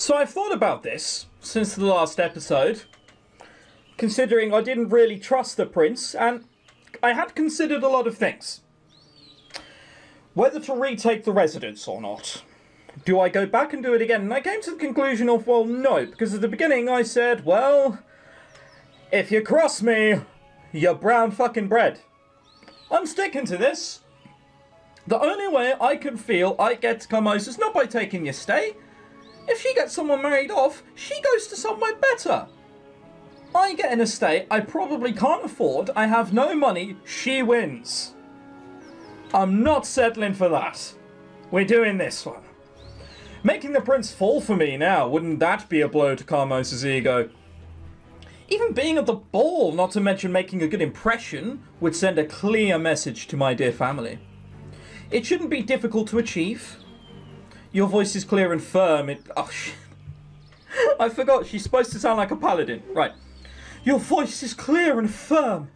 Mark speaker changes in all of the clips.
Speaker 1: So I've thought about this since the last episode, considering I didn't really trust the prince, and I had considered a lot of things. Whether to retake the residence or not. Do I go back and do it again? And I came to the conclusion of, well, no, because at the beginning I said, well, if you cross me, you're brown fucking bread. I'm sticking to this. The only way I can feel I get to Camosa is not by taking your stay. If she gets someone married off, she goes to somewhere better. I get an estate I probably can't afford, I have no money, she wins. I'm not settling for that. We're doing this one. Making the prince fall for me now, wouldn't that be a blow to Camosa's ego? Even being at the ball, not to mention making a good impression, would send a clear message to my dear family. It shouldn't be difficult to achieve. Your voice is clear and firm. Oh, shit. I forgot, she's supposed to sound like a paladin. Right. Your voice is clear and firm.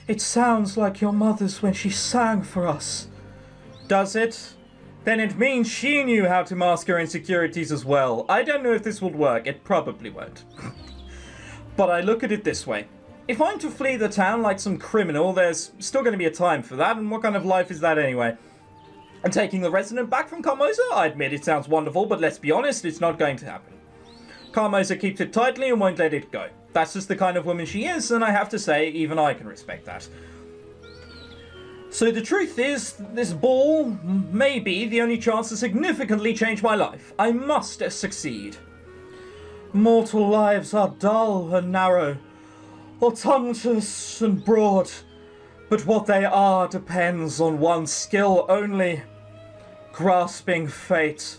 Speaker 1: It sounds like your mother's when she sang for us. Does it? Then it means she knew how to mask her insecurities as well. I don't know if this will work. It probably won't. But I look at it this way. If I'm to flee the town like some criminal, there's still going to be a time for that, and what kind of life is that anyway? And taking the resident back from Camosa? I admit it sounds wonderful, but let's be honest, it's not going to happen. Camosa keeps it tightly and won't let it go. That's just the kind of woman she is, and I have to say, even I can respect that. So the truth is, this ball may be the only chance to significantly change my life. I must succeed. Mortal lives are dull and narrow, autumnous and broad, but what they are depends on one's skill only. Grasping fate.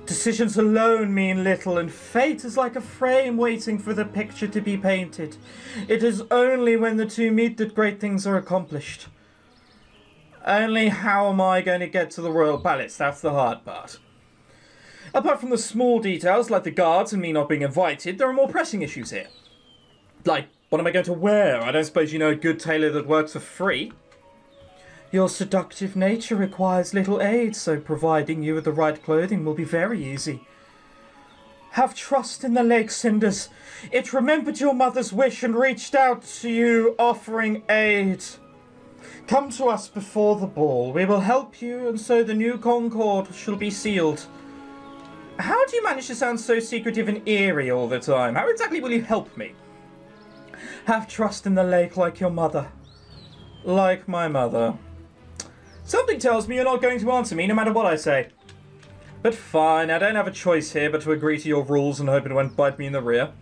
Speaker 1: Decisions alone mean little, and fate is like a frame waiting for the picture to be painted. It is only when the two meet that great things are accomplished. Only how am I going to get to the royal palace? That's the hard part. Apart from the small details, like the guards and me not being invited, there are more pressing issues here. Like, what am I going to wear? I don't suppose you know a good tailor that works for free? Your seductive nature requires little aid, so providing you with the right clothing will be very easy. Have trust in the lake, Cinders. It remembered your mother's wish and reached out to you, offering aid. Come to us before the ball. We will help you, and so the new concord shall be sealed. How do you manage to sound so secretive and eerie all the time? How exactly will you help me? Have trust in the lake like your mother. Like my mother. Something tells me you're not going to answer me no matter what I say. But fine, I don't have a choice here but to agree to your rules and hope it won't bite me in the rear.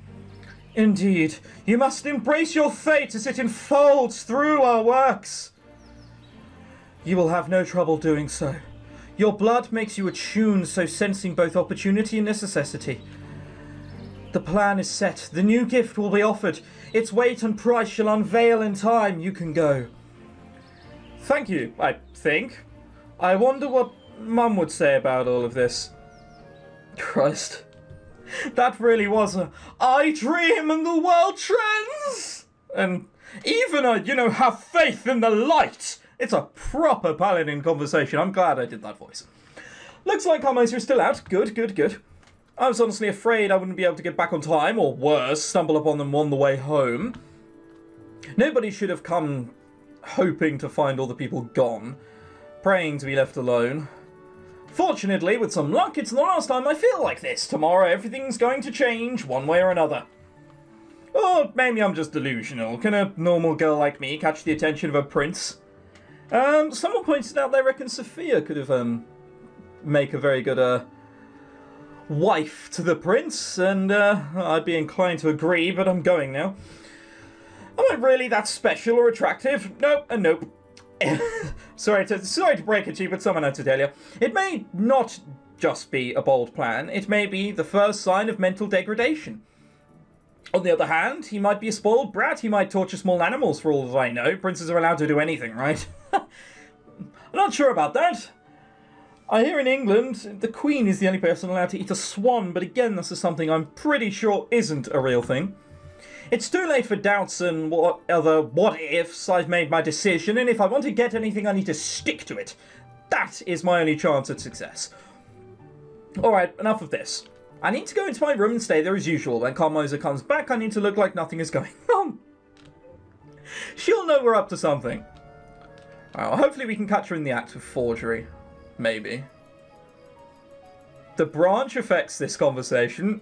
Speaker 1: Indeed, you must embrace your fate as it unfolds through our works. You will have no trouble doing so. Your blood makes you attuned, so sensing both opportunity and necessity. The plan is set. The new gift will be offered. Its weight and price shall unveil in time. You can go. Thank you, I think. I wonder what Mum would say about all of this. Christ. That really was a I dream and the world trends! And even a, have faith in the light! It's a proper paladin conversation. I'm glad I did that voice. Looks like Camosa is still out. Good, good, good. I was honestly afraid I wouldn't be able to get back on time, or worse, stumble upon them on the way home. Nobody should have come hoping to find all the people gone, praying to be left alone. Fortunately, with some luck, it's the last time I feel like this. Tomorrow, everything's going to change, one way or another. Or maybe I'm just delusional. Can a normal girl like me catch the attention of a prince? Someone pointed out they reckon Sophia could have, make a very good, wife to the prince, and, I'd be inclined to agree, but I'm going now. Am I really that special or attractive? Nope, and nope. Sorry to break it to you, but someone had to tell you. It may not just be a bold plan. It may be the first sign of mental degradation. On the other hand, he might be a spoiled brat. He might torture small animals for all that I know. Princes are allowed to do anything, right? I'm not sure about that. I hear in England, the Queen is the only person allowed to eat a swan, but again, this is something I'm pretty sure isn't a real thing. It's too late for doubts and what other what-ifs. I've made my decision, and if I want to get anything, I need to stick to it. That is my only chance at success. Alright, enough of this. I need to go into my room and stay there as usual. When Camosa comes back, I need to look like nothing is going on. She'll know we're up to something. Well, hopefully we can catch her in the act of forgery. Maybe. The branch affects this conversation.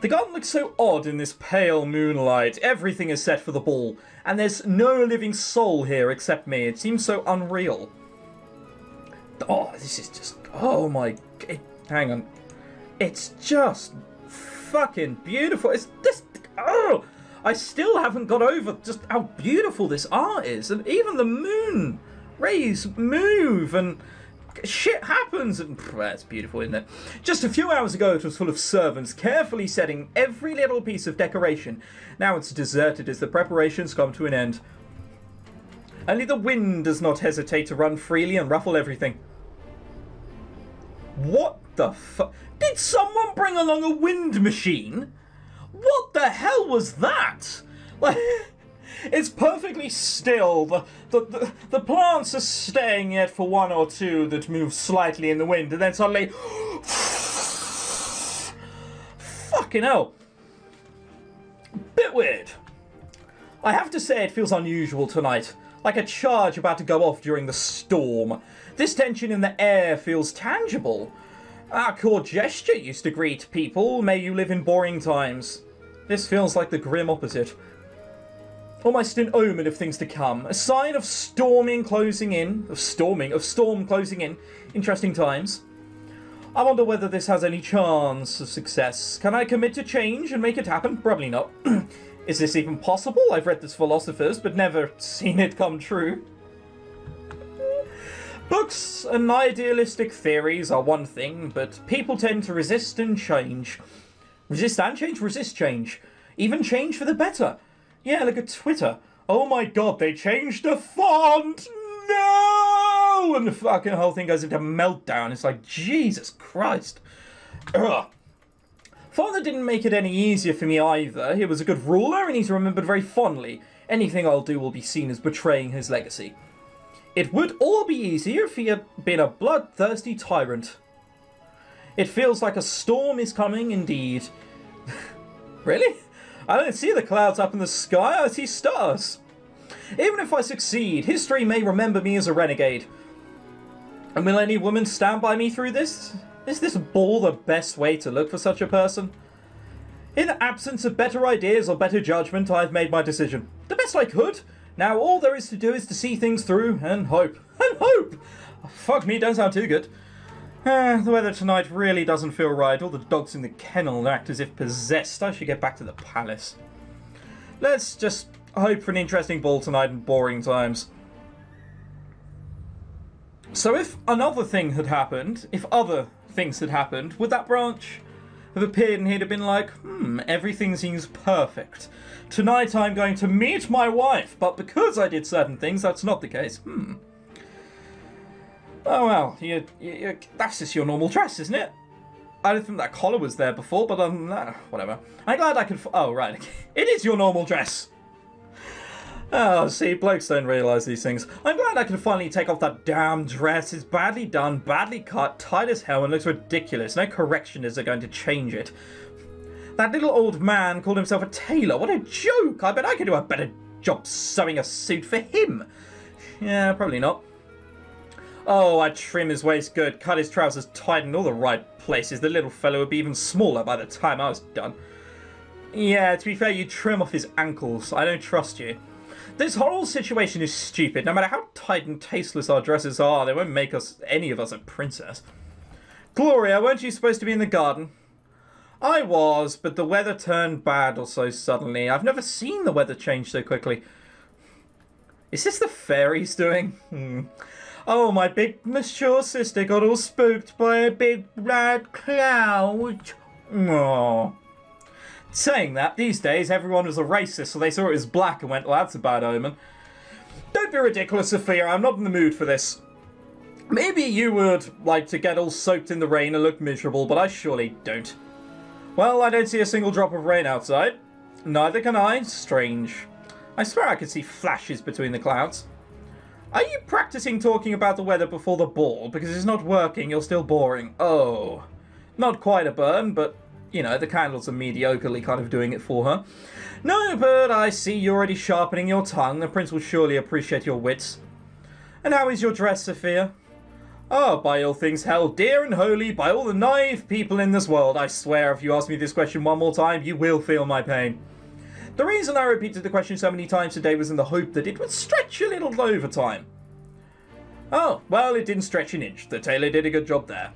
Speaker 1: The garden looks so odd in this pale moonlight. Everything is set for the ball, and there's no living soul here except me. It seems so unreal. Oh, this is just... Oh my... hang on. It's just fucking beautiful. It's just... Oh! I still haven't got over just how beautiful this art is. And even the moon rays move and shit happens. And it's beautiful, isn't it? Just a few hours ago, it was full of servants, carefully setting every little piece of decoration. Now it's deserted as the preparations come to an end. Only the wind does not hesitate to run freely and ruffle everything. What the fuck? Did someone bring along a wind machine? What the hell was that? Like, it's perfectly still. The plants are staying yet for one or two that move slightly in the wind, and then suddenly... Fucking hell. Bit weird. I have to say it feels unusual tonight. Like a charge about to go off during the storm. This tension in the air feels tangible. Our core gesture used to greet people, may you live in boring times. This feels like the grim opposite. Almost an omen of things to come. A sign of storm closing in. Interesting times. I wonder whether this has any chance of success. Can I commit to change and make it happen? Probably not. Is this even possible? I've read this philosophers, but never seen it come true. Books and idealistic theories are one thing, but people tend to resist and change. Resist and change? Resist change. Even change for the better. Yeah, look at Twitter. Oh my god, they changed the font! No! And the fucking whole thing goes into meltdown. It's like, Jesus Christ. Ugh. Father didn't make it any easier for me either. He was a good ruler and he's remembered very fondly. Anything I'll do will be seen as betraying his legacy. It would all be easier if he had been a bloodthirsty tyrant. It feels like a storm is coming indeed. Really? I don't see the clouds up in the sky, I see stars. Even if I succeed, history may remember me as a renegade. And will any woman stand by me through this? Is this ball the best way to look for such a person? In the absence of better ideas or better judgment, I've made my decision. The best I could. Now all there is to do is to see things through and hope. And hope! Oh, fuck me, don't sound too good. The weather tonight really doesn't feel right. All the dogs in the kennel act as if possessed. I should get back to the palace. Let's just hope for an interesting ball tonight and boring times. So if another thing had happened, if other things had happened, would that branch have appeared and he'd have been like, everything seems perfect. Tonight I'm going to meet my wife, but because I did certain things, that's not the case. Oh well, that's just your normal dress, isn't it? I don't think that collar was there before, but whatever. I'm glad I could... Oh, right. It is your normal dress. Oh, see, blokes don't realise these things. I'm glad I can finally take off that damn dress. It's badly done, badly cut, tight as hell, and looks ridiculous. No correctioners are going to change it. That little old man called himself a tailor. What a joke! I bet I could do a better job sewing a suit for him. Yeah, probably not. Oh, I'd trim his waist good, cut his trousers tight in all the right places. The little fellow would be even smaller by the time I was done. Yeah, to be fair, you trim off his ankles. I don't trust you. This whole situation is stupid. No matter how tight and tasteless our dresses are, they won't make any of us a princess. Gloria, weren't you supposed to be in the garden? I was, but the weather turned bad or so suddenly. I've never seen the weather change so quickly. Is this the fairies doing? Oh, my big mature sister got all spooked by a big red cloud. Aww. Saying that, these days everyone was a racist, so they saw it as black and went, well, that's a bad omen. Don't be ridiculous, Sophia. I'm not in the mood for this. Maybe you would like to get all soaked in the rain and look miserable, but I surely don't. Well, I don't see a single drop of rain outside. Neither can I. Strange. I swear I could see flashes between the clouds. Are you practicing talking about the weather before the ball? Because it's not working, you're still boring. Oh. Not quite a burn, but, you know, the candles are mediocrely kind of doing it for her. No, but I see you're already sharpening your tongue. The prince will surely appreciate your wits. And how is your dress, Sophia? Oh, by all things held dear and holy, by all the naive people in this world, I swear if you ask me this question one more time, you will feel my pain. The reason I repeated the question so many times today was in the hope that it would stretch a little over time. Oh, well, it didn't stretch an inch. The tailor did a good job there.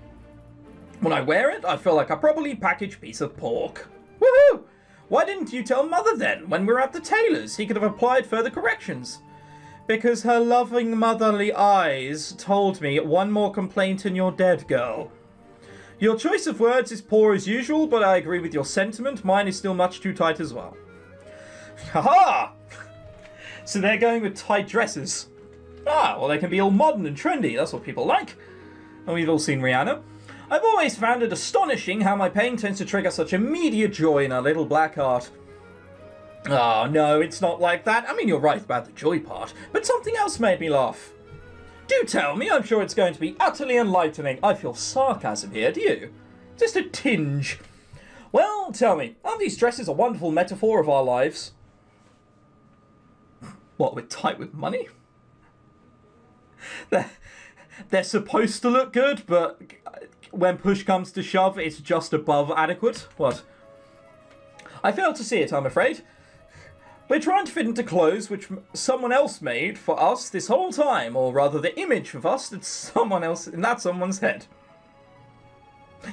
Speaker 1: When I wear it, I feel like a properly packaged piece of pork. Woohoo! Why didn't you tell Mother then, when we were at the tailor's? He could have applied further corrections. Because her loving motherly eyes told me, one more complaint and you're dead, girl. Your choice of words is poor as usual, but I agree with your sentiment. Mine is still much too tight as well. Haha! So they're going with tight dresses. Ah, well, they can be all modern and trendy. That's what people like. And we've all seen Rihanna. I've always found it astonishing how my pain tends to trigger such immediate joy in our little black heart. Oh, no, it's not like that. I mean, you're right about the joy part, but something else made me laugh. Do tell me, I'm sure it's going to be utterly enlightening. I feel sarcasm here, do you? Just a tinge. Well, tell me, aren't these dresses a wonderful metaphor of our lives? What, we're tight with money? They're supposed to look good, but when push comes to shove, it's just above adequate. What? I fail to see it, I'm afraid. We're trying to fit into clothes which someone else made for us this whole time, or rather the image of us that's someone else in that someone's head.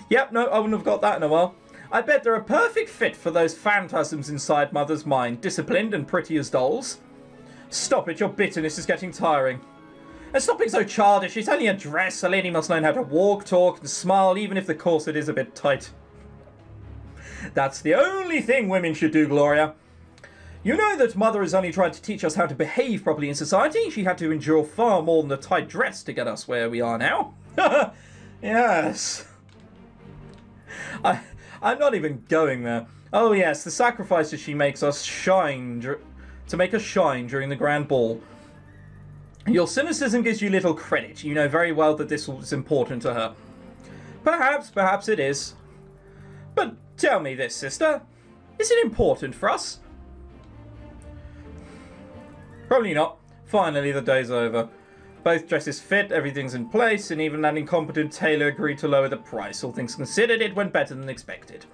Speaker 1: Yep, no, I wouldn't have got that in a while. I bet they're a perfect fit for those phantasms inside Mother's mind, disciplined and pretty as dolls. Stop it, your bitterness is getting tiring. And stop being so childish, it's only a dress. A lady must learn how to walk, talk, and smile, even if the corset is a bit tight. That's the only thing women should do, Gloria. You know that Mother has only tried to teach us how to behave properly in society. She had to endure far more than a tight dress to get us where we are now. Yes. I'm not even going there. Oh yes, the sacrifices she makes us shine, to make us shine during the grand ball. Your cynicism gives you little credit. You know very well that this was important to her. Perhaps it is. But tell me this, sister. Is it important for us? Probably not. Finally, the day's over. Both dresses fit, everything's in place, and even that incompetent tailor agreed to lower the price. All things considered, it went better than expected.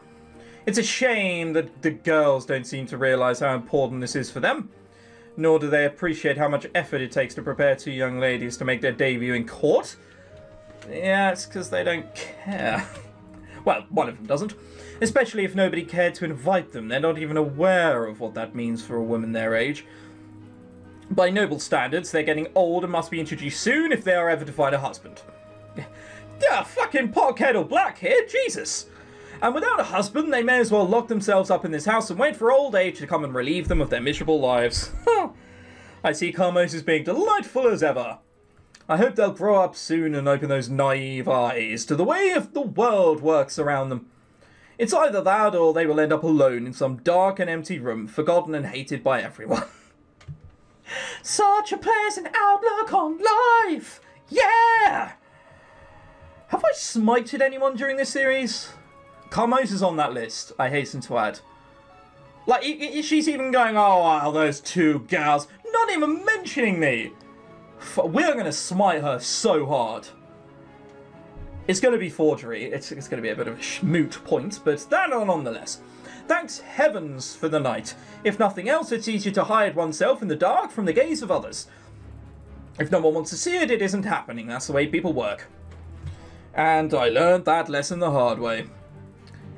Speaker 1: It's a shame that the girls don't seem to realise how important this is for them. Nor do they appreciate how much effort it takes to prepare two young ladies to make their debut in court. Yeah, it's because they don't care. Well, one of them doesn't. Especially if nobody cared to invite them. They're not even aware of what that means for a woman their age. By noble standards, they're getting old and must be introduced soon if they are ever to find a husband. Yeah, fucking pot kettle black here, Jesus! And without a husband, they may as well lock themselves up in this house and wait for old age to come and relieve them of their miserable lives. I see Camosa as being delightful as ever. I hope they'll grow up soon and open those naive eyes to the way of the world works around them. It's either that or they will end up alone in some dark and empty room, forgotten and hated by everyone. Such a pleasant outlook on life! Yeah! Have I smited anyone during this series? Camosa's on that list, I hasten to add. Like, she's even going, oh, wow, those two gals. Not even mentioning me. We're going to smite her so hard. It's going to be forgery. It's going to be a bit of a moot point, but that nonetheless. Thanks heavens for the night. If nothing else, it's easier to hide oneself in the dark from the gaze of others. If no one wants to see it, it isn't happening. That's the way people work. And I learned that lesson the hard way.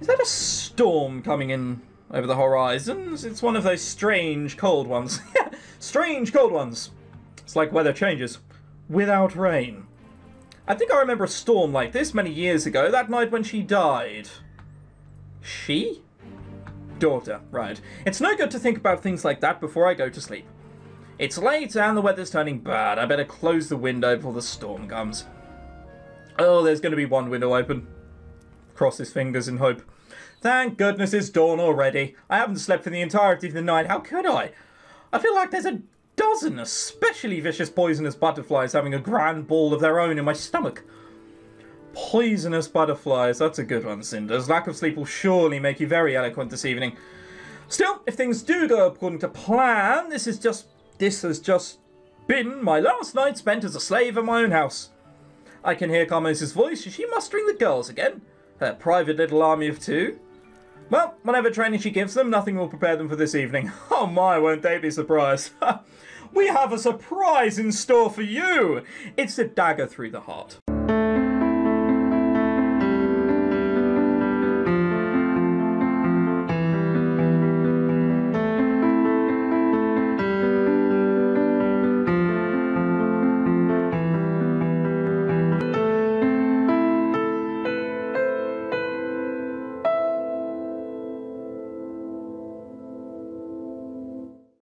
Speaker 1: Is that a storm coming in over the horizons? It's one of those strange cold ones. Yeah, strange cold ones. It's like weather changes without rain. I think I remember a storm like this many years ago, that night when she died. She? Daughter, right. It's no good to think about things like that before I go to sleep. It's late and the weather's turning bad. I better close the window before the storm comes. Oh, there's going to be one window open. Cross his fingers in hope. Thank goodness it's dawn already. I haven't slept for the entirety of the night. How could I? I feel like there's a dozen especially vicious poisonous butterflies having a grand ball of their own in my stomach. Poisonous butterflies. That's a good one, Cinders. Lack of sleep will surely make you very eloquent this evening. Still, if things do go according to plan, this has just been my last night spent as a slave in my own house. I can hear Camosa's voice. Is she mustering the girls again? Her private little army of two? Well, whatever training she gives them, nothing will prepare them for this evening. Oh my, won't they be surprised? We have a surprise in store for you! It's a dagger through the heart.